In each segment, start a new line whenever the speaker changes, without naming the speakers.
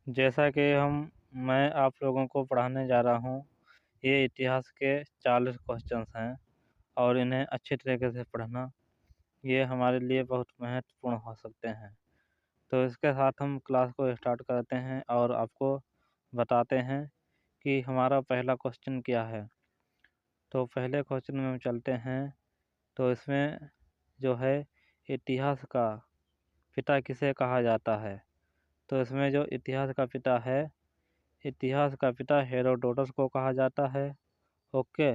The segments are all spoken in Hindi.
जैसा कि मैं आप लोगों को पढ़ाने जा रहा हूँ, ये इतिहास के 40 क्वेश्चंस हैं और इन्हें अच्छी तरीके से पढ़ना ये हमारे लिए बहुत महत्वपूर्ण हो सकते हैं। तो इसके साथ हम क्लास को स्टार्ट करते हैं और आपको बताते हैं कि हमारा पहला क्वेश्चन क्या है। तो पहले क्वेश्चन में हम चलते हैं। तो इसमें जो है इतिहास का पिता किसे कहा जाता है। तो इसमें जो इतिहास का पिता है, इतिहास का पिता हेरोडोटस को कहा जाता है। ओके।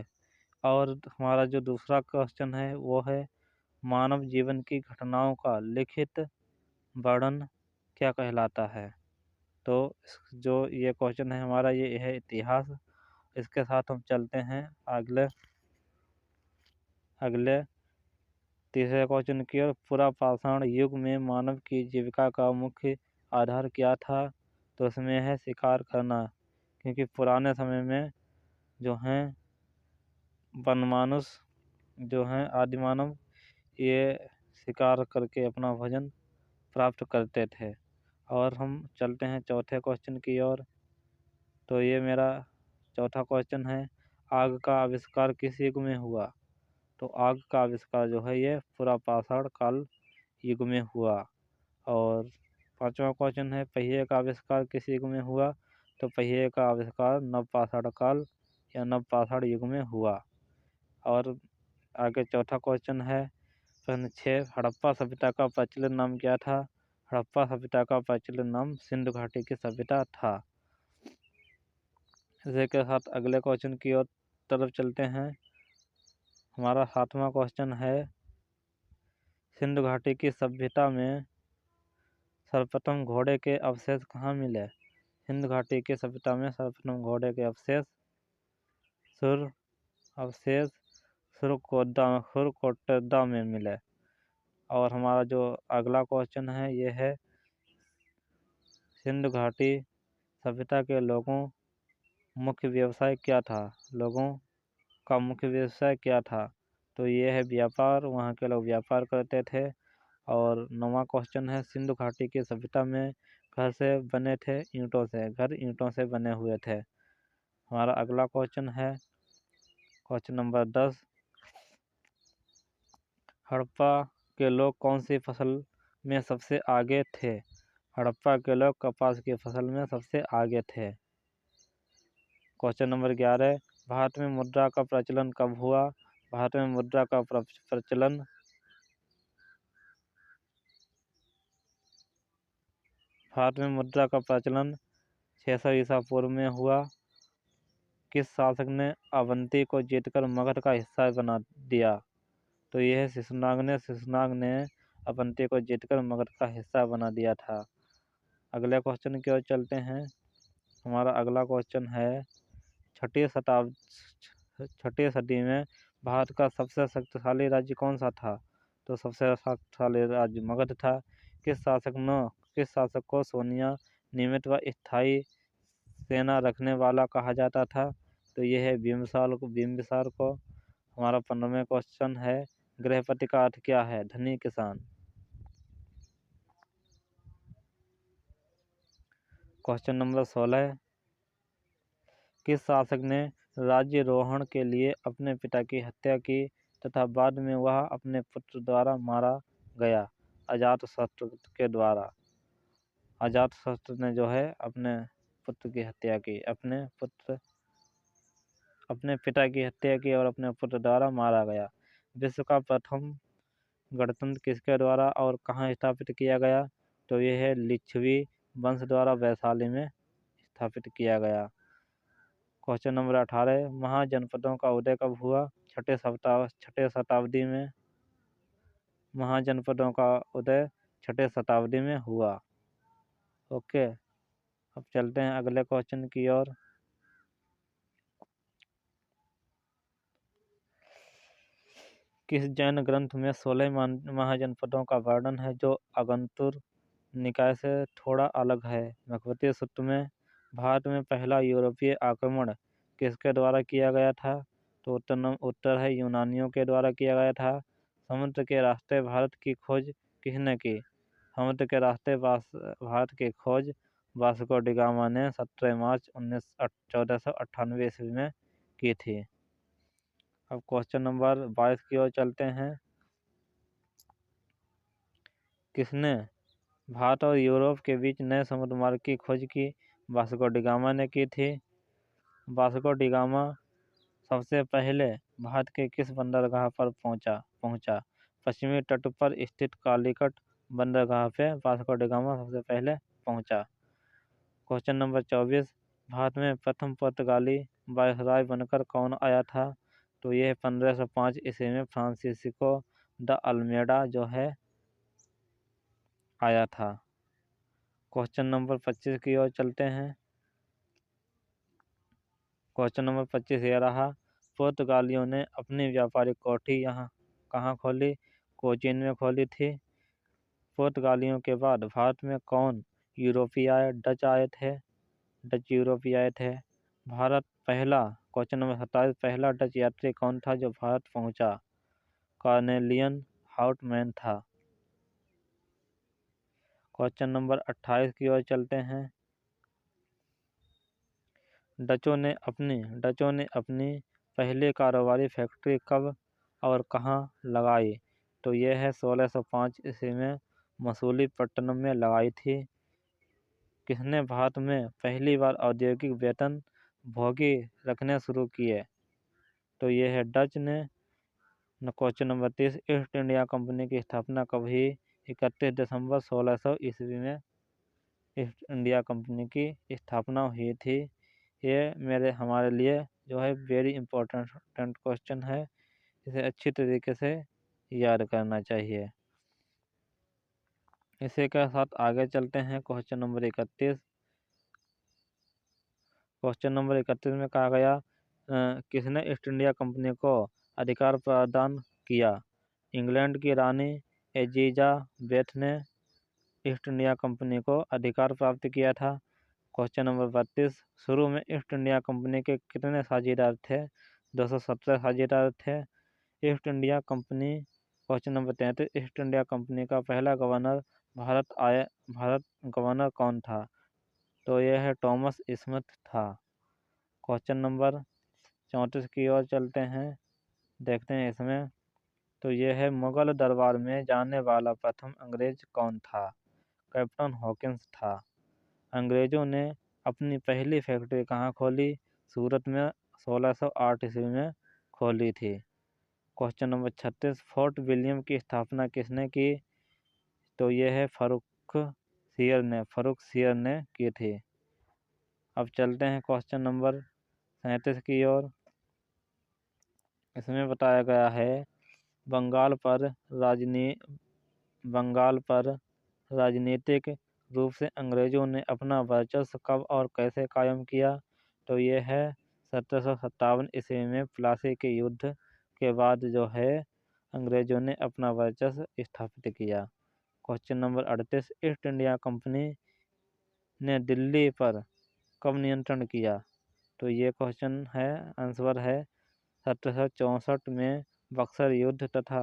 और हमारा जो दूसरा क्वेश्चन है वो है मानव जीवन की घटनाओं का लिखित वर्णन क्या कहलाता है। तो जो ये क्वेश्चन है हमारा ये है इतिहास। इसके साथ हम चलते हैं अगले तीसरे क्वेश्चन की ओर। पूरा पाषाण युग में मानव की जीविका का मुख्य आधार क्या था। तो इसमें है शिकार करना, क्योंकि पुराने समय में जो हैं वनमानुष जो हैं आदिमानव ये शिकार करके अपना भोजन प्राप्त करते थे। और हम चलते हैं चौथे क्वेश्चन की ओर। तो ये मेरा चौथा क्वेश्चन है आग का आविष्कार किस युग में हुआ। तो आग का आविष्कार जो है ये पुरापाषाण काल युग में हुआ। और पांचवा क्वेश्चन है पहिए का आविष्कार किस युग में हुआ। तो पहिए का आविष्कार नवपाषाण काल या नवपाषाण युग में हुआ। और आगे चौथा क्वेश्चन है प्रश्न 6 हड़प्पा सभ्यता का प्रचलित नाम क्या था। हड़प्पा सभ्यता का प्रचलित नाम सिंधु घाटी की सभ्यता था। इसी के साथ अगले क्वेश्चन की ओर तरफ चलते हैं। हमारा 7वां क्वेश्चन है सिंधु घाटी की सभ्यता में सर्वप्रथम घोड़े के अवशेष कहाँ मिले। सिंधु घाटी की सभ्यता में सर्वप्रथम घोड़े के अवशेष सुरकोटदा में मिले। और हमारा जो अगला क्वेश्चन है ये है सिंधु घाटी सभ्यता के मुख्य व्यवसाय क्या था। लोगों का मुख्य व्यवसाय क्या था। तो ये है व्यापार, वहाँ के लोग व्यापार करते थे। और 9वां क्वेश्चन है सिंधु घाटी की सभ्यता में घर से बने थे ईंटों से, घर ईंटों से बने हुए थे। हमारा अगला क्वेश्चन है क्वेश्चन नंबर 10 हड़प्पा के लोग कौन सी फसल में सबसे आगे थे। हड़प्पा के लोग कपास की फसल में सबसे आगे थे। क्वेश्चन नंबर 11 भारत में मुद्रा का प्रचलन कब हुआ। भारत में मुद्रा का प्रचलन 600 ईसा पूर्व में हुआ। किस शासक ने अवंती को जीतकर मगध का हिस्सा बना दिया। तो यह है शिशुनाग ने अवंती को जीतकर मगध का हिस्सा बना दिया था। अगले क्वेश्चन की ओर चलते हैं। हमारा अगला क्वेश्चन है छठी सदी में भारत का सबसे शक्तिशाली राज्य कौन सा था। तो सबसे शक्तिशाली राज्य मगध था। किस शासक को सोनिया नियमित व स्थायी सेना रखने वाला कहा जाता था। तो यह है बिम्बिसार को। हमारा 15वां क्वेश्चन है गृहपति का अर्थ क्या है। धनी किसान। क्वेश्चन नंबर 16 किस शासक ने राज्यारोहण के लिए अपने पिता की हत्या की तथा बाद में वह अपने पुत्र द्वारा मारा गया। अजातशत्रु के द्वारा। अजातशत्रु ने जो है अपने पुत्र की हत्या की, अपने पिता की हत्या की और अपने पुत्र द्वारा मारा गया। विश्व का प्रथम गणतंत्र किसके द्वारा और कहाँ स्थापित किया गया। तो यह है लिच्छवी वंश द्वारा वैशाली में स्थापित किया गया। क्वेश्चन नंबर 18 महाजनपदों का उदय कब हुआ। छठे शताब्दी में। महाजनपदों का उदय 6ठी शताब्दी में हुआ। ओके। अब चलते हैं अगले क्वेश्चन की ओर। किस जैन ग्रंथ में 16 महाजनपदों का वर्णन है जो आगंतुर निकाय से थोड़ा अलग है। भगवती सूत्र में भारत में पहला यूरोपीय आक्रमण किसके द्वारा किया गया था। तो उत्तर है यूनानियों के द्वारा किया गया था। समुद्र के रास्ते भारत की खोज किसने की। समुद्र के रास्ते भारत की खोज वास्को डी गामा ने 17 मार्च 1498 ईस्वी में की थी। अब क्वेश्चन नंबर 22 की ओर चलते हैं। किसने भारत और यूरोप के बीच नए समुद्र मार्ग की खोज की? वास्को डी गामा ने की थी। वास्को डी गामा सबसे पहले भारत के किस बंदरगाह पर पहुंचा? पश्चिमी तट पर स्थित कालीकट बंदरगाह पे वास्को डी गामा सबसे पहले पहुंचा। क्वेश्चन नंबर 24, भारत में प्रथम पुर्तगाली वायसराय बनकर कौन आया था? तो यह 1505 ईस्वी में फ्रांसिस्को द अल्मेडा जो है आया था। क्वेश्चन नंबर 25 की ओर चलते हैं। क्वेश्चन नंबर 25 ये रहा, पुर्तगालियों ने अपनी व्यापारिक कोठी कहाँ खोली? कोचीन में खोली थी। पुर्तगालियों के बाद भारत में कौन यूरोपीय आए? डच यूरोपीय आए थे। भारत पहला क्वेश्चन नंबर 27, पहला डच यात्री कौन था जो भारत पहुंचा? कॉर्नेलियन हाउटमैन था। क्वेश्चन नंबर 28 की ओर चलते हैं। डचों ने अपनी पहली कारोबारी फैक्ट्री कब और कहाँ लगाई? तो यह है 1605 ईस्वी में मसूलीपट्टनम में लगाई थी। किसने भारत में पहली बार औद्योगिक वेतन भोगी रखने शुरू किए? तो यह है डच ने। Question number 30, east India company की स्थापना कब हुई? 31 दिसंबर 1600 ईस्वी में ईस्ट इंडिया कंपनी की स्थापना हुई थी। ये हमारे लिए जो है वेरी इंपॉर्टेंट क्वेश्चन है, इसे अच्छी तरीके से याद करना चाहिए। इसी के साथ आगे चलते हैं क्वेश्चन नंबर 31। क्वेश्चन नंबर 31 में कहा गया किसने ईस्ट इंडिया कंपनी को अधिकार प्रदान किया? इंग्लैंड की रानी एलिजाबेथ ने ईस्ट इंडिया कंपनी को अधिकार प्राप्त किया था। क्वेश्चन नंबर 32, शुरू में ईस्ट इंडिया कंपनी के कितने साझेदार थे? 217 साझेदार थे east India company. Question number 33, east India company का पहला गवर्नर भारत गवर्नर कौन था? तो यह है थॉमस स्मिथ था। क्वेश्चन नंबर 34 की ओर चलते हैं, देखते हैं इसमें। तो यह है मुगल दरबार में जाने वाला प्रथम अंग्रेज कौन था? कैप्टन हॉकिंस था। अंग्रेजों ने अपनी पहली फैक्ट्री कहाँ खोली? सूरत में 1608 ईस्वी में खोली थी। क्वेश्चन नंबर 36, फोर्ट विलियम की स्थापना किसने की? तो यह है फारूक सियर ने की थी। अब चलते हैं क्वेश्चन नंबर 37 की ओर। इसमें बताया गया है बंगाल पर राजनीतिक रूप से अंग्रेजों ने अपना वर्चस्व कब और कैसे कायम किया? तो ये है 1757 ईस्वी में प्लासी के युद्ध के बाद जो है अंग्रेजों ने अपना वर्चस्व स्थापित किया। Question number 38, east India company ने दिल्ली पर कब नियंत्रण किया? तो ये क्वेश्चन है, आंसर है 1764 में बक्सर युद्ध तथा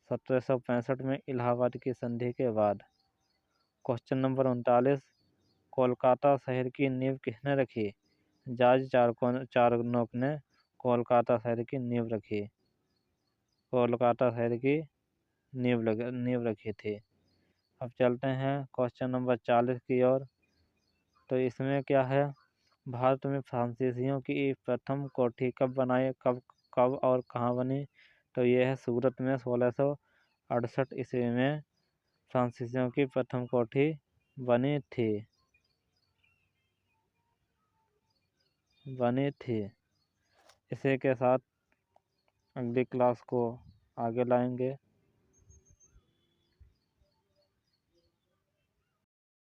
1765 में इलाहाबाद की संधि के बाद। क्वेश्चन नंबर 39, कोलकाता शहर की नींव किसने रखी? जॉर्ज चारनोक ने कोलकाता शहर की नींव रखी। कोलकाता शहर की नींव रखी थी। अब चलते हैं क्वेश्चन नंबर 40 की ओर। तो इसमें क्या है, भारत में फ्रांसीसियों की प्रथम कोठी कब और कहाँ बनी? तो यह है सूरत में 1668 ईस्वी में फ्रांसीसियों की प्रथम कोठी बनी थी। इसी के साथ अगली क्लास को आगे लाएंगे।